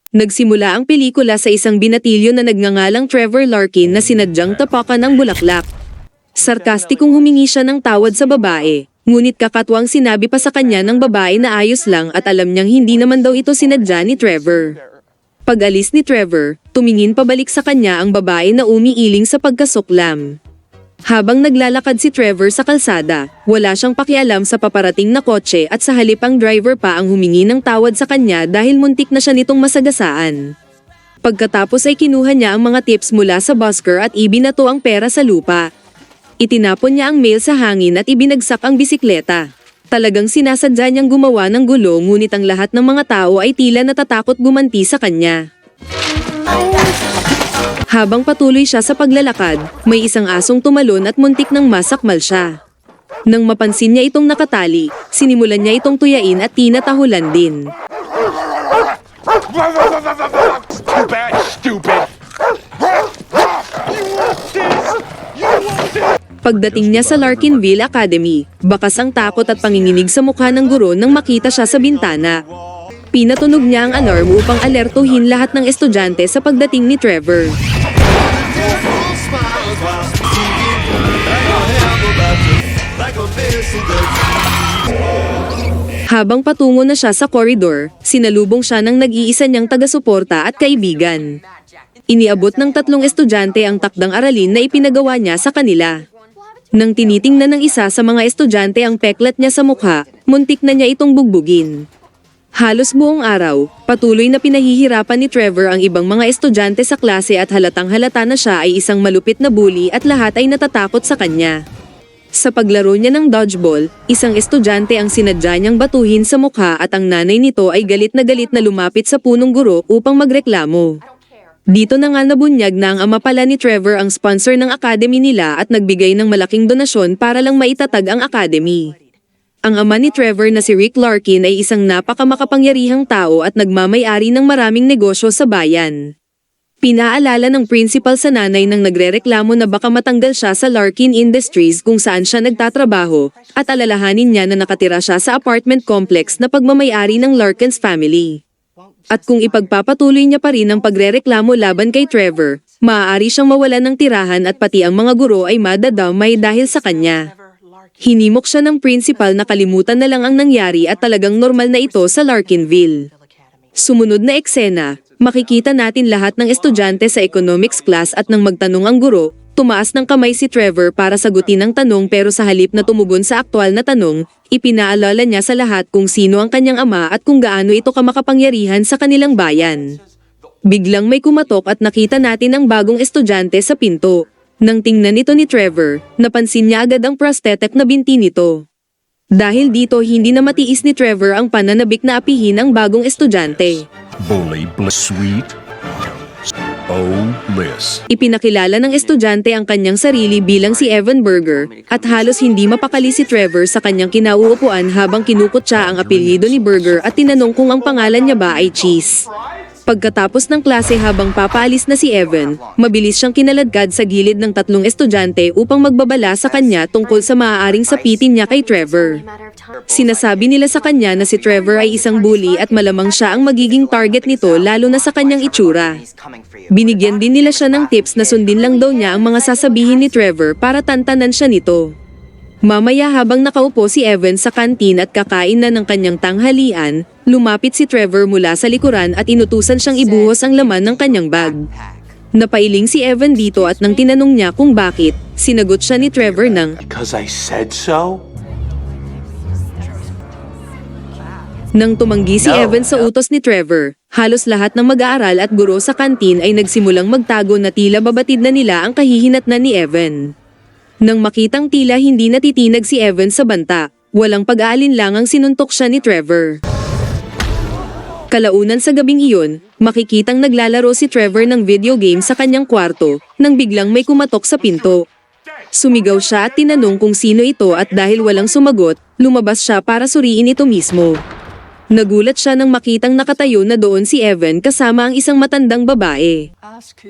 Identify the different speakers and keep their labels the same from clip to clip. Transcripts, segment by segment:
Speaker 1: Nagsimula ang pelikula sa isang binatilyo na nagngangalang Trevor Larkin na sinadyang tapakan ng bulaklak. Sarkastikong humingi siya ng tawad sa babae, ngunit kakatwang sinabi pa sa kanya ng babae na ayos lang at alam niyang hindi naman daw ito sinadya ni Trevor. Pag-alis ni Trevor, tumingin pabalik sa kanya ang babae na umiiling sa pagkasuklam. Habang naglalakad si Trevor sa kalsada, wala siyang pakialam sa paparating na kotse at sa halip ang driver pa ang humingi ng tawad sa kanya dahil muntik na siya nitong masagasaan. Pagkatapos ay kinuha niya ang mga tips mula sa busker at ibinato ang pera sa lupa. Itinapon niya ang mail sa hangin at ibinagsak ang bisikleta. Talagang sinasadya niyang gumawa ng gulo ngunit ang lahat ng mga tao ay tila natatakot gumanti sa kanya. Habang patuloy siya sa paglalakad, may isang asong tumalon at muntik nang masakmal siya. Nang mapansin niya itong nakatali, sinimulan niya itong tuyain at tinatahulan din. Pagdating niya sa Larkinville Academy, bakas ang takot at panginginig sa mukha ng guro nang makita siya sa bintana. Pinatunog niya ang alarm upang alertuhin lahat ng estudyante sa pagdating ni Trevor. Habang patungo na siya sa koridor, sinalubong siya ng nag-iisa niyang taga-suporta at kaibigan. Iniabot ng 3 estudyante ang takdang aralin na ipinagawa niya sa kanila. Nang tinitingnan ng isa sa mga estudyante ang peklat niya sa mukha, muntik na niya itong bugbugin. Halos buong araw, patuloy na pinahihirapan ni Trevor ang ibang mga estudyante sa klase at halatang-halata na siya ay isang malupit na bully at lahat ay natatakot sa kanya. Sa paglaro niya ng dodgeball, isang estudyante ang sinadya niyang batuhin sa mukha at ang nanay nito ay galit na lumapit sa punong guro upang magreklamo. Dito na nga nabunyag na ang ama pala ni Trevor ang sponsor ng academy nila at nagbigay ng malaking donasyon para lang maitatag ang academy. Ang ama ni Trevor na si Rick Larkin ay isang napakamakapangyarihang tao at nagmamay-ari ng maraming negosyo sa bayan. Pinaalala ng principal sa nanay nang nagrereklamo na baka matanggal siya sa Larkin Industries kung saan siya nagtatrabaho, at alalahanin niya na nakatira siya sa apartment complex na pagmamay-ari ng Larkin's family. At kung ipagpapatuloy niya pa rin ang pagrereklamo laban kay Trevor, maaari siyang mawalan ng tirahan at pati ang mga guro ay madadamay dahil sa kanya. Hinimok siya ng principal na kalimutan na lang ang nangyari at talagang normal na ito sa Larkinville. Sumunod na eksena, makikita natin lahat ng estudyante sa economics class at nang magtanong ang guro, tumaas ng kamay si Trevor para sagutin ang tanong pero sa halip na tumugon sa aktwal na tanong, ipinaalala niya sa lahat kung sino ang kanyang ama at kung gaano ito kamakapangyarihan sa kanilang bayan. Biglang may kumatok at nakita natin ang bagong estudyante sa pinto. Nang tingnan ito ni Trevor, napansin niya agad ang prosthetic na binti nito. Dahil dito hindi na matiis ni Trevor ang pananabik na apihin ang bagong estudyante.
Speaker 2: Bully sweet. Oh, Liz.
Speaker 1: Ipinakilala ng estudyante ang kanyang sarili bilang si Evan Berger at halos hindi mapakali si Trevor sa kanyang kinauupuan habang kinukutya ang apelyido ni Berger at tinanong kung ang pangalan niya ba ay Cheese. Pagkatapos ng klase habang papaalis na si Evan, mabilis siyang kinaladkad sa gilid ng 3 estudyante upang magbabala sa kanya tungkol sa maaaring sapitin niya kay Trevor. Sinasabi nila sa kanya na si Trevor ay isang bully at malamang siya ang magiging target nito lalo na sa kanyang itsura. Binigyan din nila siya ng tips na sundin lang daw niya ang mga sasabihin ni Trevor para tantanan siya nito. Mamaya habang nakaupo si Evan sa kantin at kakain na ng kanyang tanghalian, lumapit si Trevor mula sa likuran at inutusan siyang ibuhos ang laman ng kanyang bag. Napailing si Evan dito at nang tinanong niya kung bakit, sinagot siya ni Trevor ng,
Speaker 3: "Because I said so?"
Speaker 1: Nang tumanggi si Evan sa utos ni Trevor, halos lahat ng mag-aaral at guro sa kantin ay nagsimulang magtago na tila babatid na nila ang kahihinatnan ni Evan. Nang makitang tila hindi natitinag si Evan sa banta, walang pag-aalinlangang sinuntok siya ni Trevor. Kalaunan sa gabing iyon, makikitang naglalaro si Trevor ng video game sa kanyang kwarto, nang biglang may kumatok sa pinto. Sumigaw siya at tinanong kung sino ito at dahil walang sumagot, lumabas siya para suriin ito mismo. Nagulat siya nang makitang nakatayo na doon si Evan kasama ang isang matandang babae.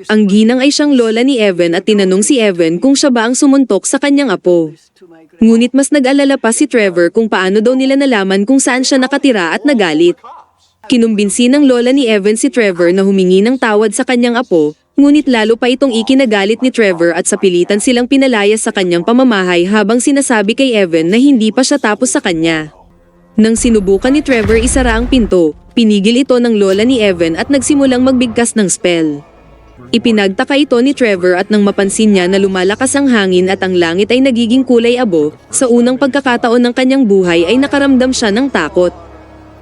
Speaker 1: Ang ginang ay siyang lola ni Evan at tinanong si Evan kung siya ba ang sumuntok sa kanyang apo. Ngunit mas nag-alala pa si Trevor kung paano daw nila nalaman kung saan siya nakatira at nagalit. Kinumbinsi ng lola ni Evan si Trevor na humingi ng tawad sa kanyang apo, ngunit lalo pa itong ikinagalit ni Trevor at sa pilitan silang pinalayas sa kanyang pamamahay habang sinasabi kay Evan na hindi pa siya tapos sa kanya. Nang sinubukan ni Trevor isara ang pinto, pinigil ito ng lola ni Evan at nagsimulang magbigkas ng spell. Ipinagtaka ito ni Trevor at nang mapansin niya na lumalakas ang hangin at ang langit ay nagiging kulay abo, sa unang pagkakataon ng kanyang buhay ay nakaramdam siya ng takot.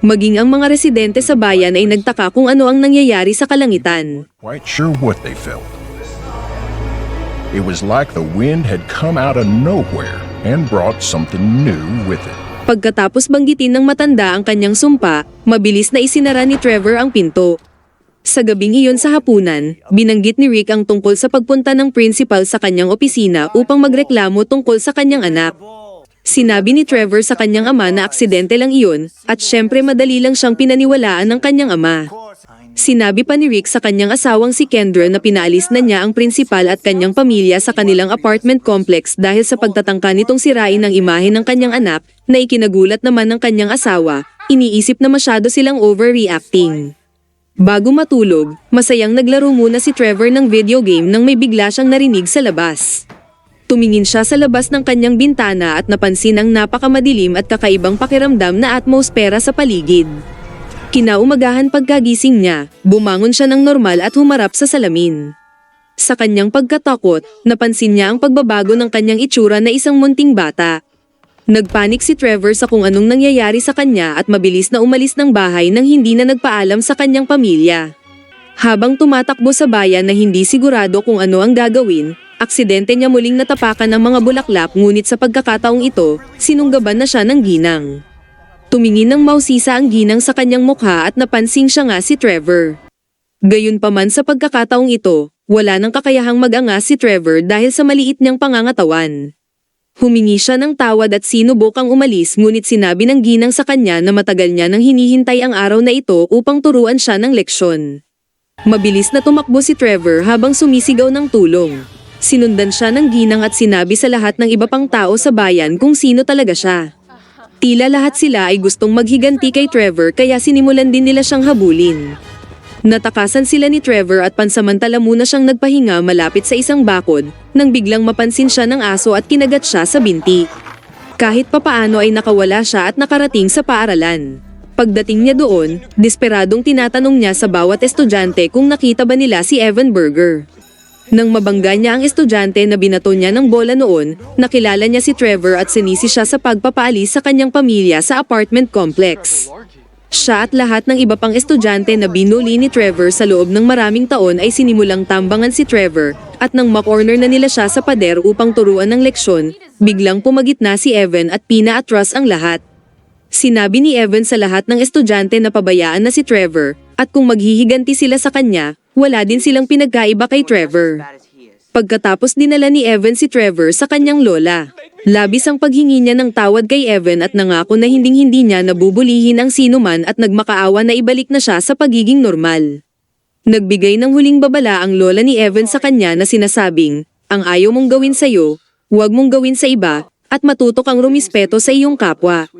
Speaker 1: Maging ang mga residente sa bayan ay nagtaka kung ano ang nangyayari sa kalangitan.
Speaker 2: Quite sure what they felt. It was like the wind had come out of nowhere and brought something new with it.
Speaker 1: Pagkatapos banggitin ng matanda ang kanyang sumpa, mabilis na isinara ni Trevor ang pinto. Sa gabing iyon sa hapunan, binanggit ni Rick ang tungkol sa pagpunta ng principal sa kanyang opisina upang magreklamo tungkol sa kanyang anak. Sinabi ni Trevor sa kanyang ama na aksidente lang iyon, at syempre madali lang siyang pinaniwalaan ng kanyang ama. Sinabi pa ni Rick sa kanyang asawang si Kendra na pinaalis na niya ang principal at kanyang pamilya sa kanilang apartment complex dahil sa pagtatangka nitong sirain ang imahe ng kanyang anak, na ikinagulat naman ng kanyang asawa, iniisip na masyado silang overreacting. Bago matulog, masayang naglaro muna si Trevor ng video game nang may bigla siyang narinig sa labas. Tumingin siya sa labas ng kanyang bintana at napansin ang napakamadilim at kakaibang pakiramdam na atmosfera sa paligid. Kinaumagahan pagkagising niya, bumangon siya ng normal at humarap sa salamin. Sa kanyang pagkatakot, napansin niya ang pagbabago ng kanyang itsura na isang munting bata. Nagpanik si Trevor sa kung anong nangyayari sa kanya at mabilis na umalis ng bahay nang hindi na nagpaalam sa kanyang pamilya. Habang tumatakbo sa bayan na hindi sigurado kung ano ang gagawin, aksidente niya muling natapakan ng mga bulaklak ngunit sa pagkakataong ito, sinunggaban na siya ng ginang. Tumingin ng mausisa ang ginang sa kanyang mukha at napansing siya nga si Trevor. Gayunpaman sa pagkakataong ito, wala nang kakayahang mag-angas si Trevor dahil sa maliit niyang pangangatawan. Humingi siya ng tawad at sinubukang umalis ngunit sinabi ng ginang sa kanya na matagal niya nang hinihintay ang araw na ito upang turuan siya ng leksyon. Mabilis na tumakbo si Trevor habang sumisigaw ng tulong. Sinundan siya ng ginang at sinabi sa lahat ng iba pang tao sa bayan kung sino talaga siya. Tila lahat sila ay gustong maghiganti kay Trevor kaya sinimulan din nila siyang habulin. Natakasan sila ni Trevor at pansamantala muna siyang nagpahinga malapit sa isang bakod, nang biglang mapansin siya ng aso at kinagat siya sa binti. Kahit papaano ay nakawala siya at nakarating sa paaralan. Pagdating niya doon, desperadong tinatanong niya sa bawat estudyante kung nakita ba nila si Evan Berger. Nang mabangga niya ang estudyante na binato niya ng bola noon, nakilala niya si Trevor at sinisi siya sa pagpapaalis sa kanyang pamilya sa apartment complex. Siya at lahat ng iba pang estudyante na binuli ni Trevor sa loob ng maraming taon ay sinimulang tambangan si Trevor, at nang makorner na nila siya sa pader upang turuan ng leksyon, biglang pumagitna si Evan at pinaatras ang lahat. Sinabi ni Evan sa lahat ng estudyante na pabayaan na si Trevor, at kung maghihiganti sila sa kanya, wala din silang pinagkaiba kay Trevor. Pagkatapos dinala ni Evan si Trevor sa kanyang lola. Labis ang paghingi niya ng tawad kay Evan at nangako na hinding-hindi niya nabubulihin ang sinuman at nagmakaawa na ibalik na siya sa pagiging normal. Nagbigay ng huling babala ang lola ni Evan sa kanya na sinasabing, ang ayaw mong gawin sa'yo, huwag mong gawin sa iba, at matuto kang rumispeto sa iyong kapwa.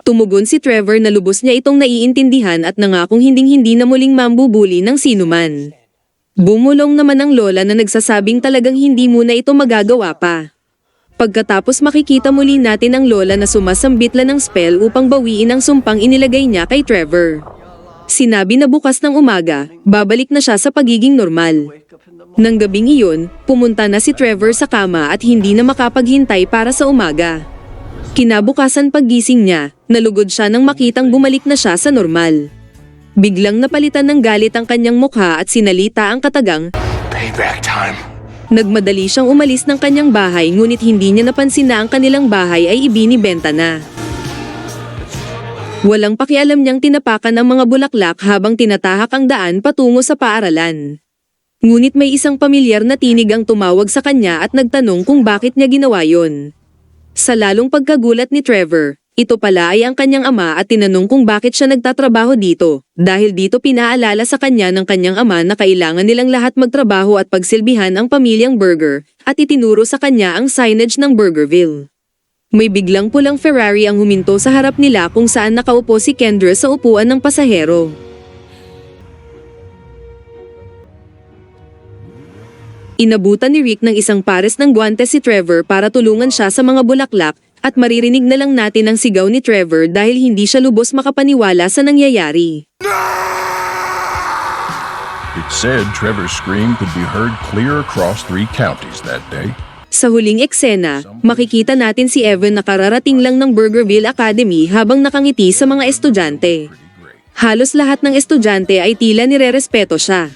Speaker 1: Tumugon si Trevor na lubos niya itong naiintindihan at nangakong hinding-hindi na muling mambubuli ng sinuman. Bumulong naman ang lola na nagsasabing talagang hindi muna ito magagawa pa. Pagkatapos makikita muli natin ang lola na sumasambit lang ng spell upang bawiin ang sumpang inilagay niya kay Trevor. Sinabi na bukas ng umaga, babalik na siya sa pagiging normal. Nang gabing iyon, pumunta na si Trevor sa kama at hindi na makapaghintay para sa umaga. Kinabukasan paggising niya, nalugod siya nang makitang bumalik na siya sa normal. Biglang napalitan ng galit ang kanyang mukha at sinalita ang katagang,
Speaker 2: Payback time.
Speaker 1: nagmadali siyang umalis ng kanyang bahay ngunit hindi niya napansin na ang kanilang bahay ay ibinibenta na. Walang pakialam niyang tinapakan ang mga bulaklak habang tinatahak ang daan patungo sa paaralan. Ngunit may isang pamilyar na tinig ang tumawag sa kanya at nagtanong kung bakit niya ginawa yon. Sa lalong pagkagulat ni Trevor, ito pala ay ang kanyang ama at tinanong kung bakit siya nagtatrabaho dito, dahil dito pinaalala sa kanya ng kanyang ama na kailangan nilang lahat magtrabaho at pagsilbihan ang pamilyang Berger, at itinuro sa kanya ang signage ng Bergerville. May biglang pulang Ferrari ang huminto sa harap nila kung saan nakaupo si Kendra sa upuan ng pasahero. Inabutan ni Rick ng isang pares ng guwantes si Trevor para tulungan siya sa mga bulaklak, at maririnig na lang natin ang sigaw ni Trevor dahil hindi siya lubos makapaniwala sa nangyayari.
Speaker 2: It said Trevor's scream could be heard clear across 3 counties that day.
Speaker 1: Sa huling eksena, makikita natin si Evan na kararating lang ng Burgerville Academy habang nakangiti sa mga estudyante. Halos lahat ng estudyante ay tila nirerespeto siya.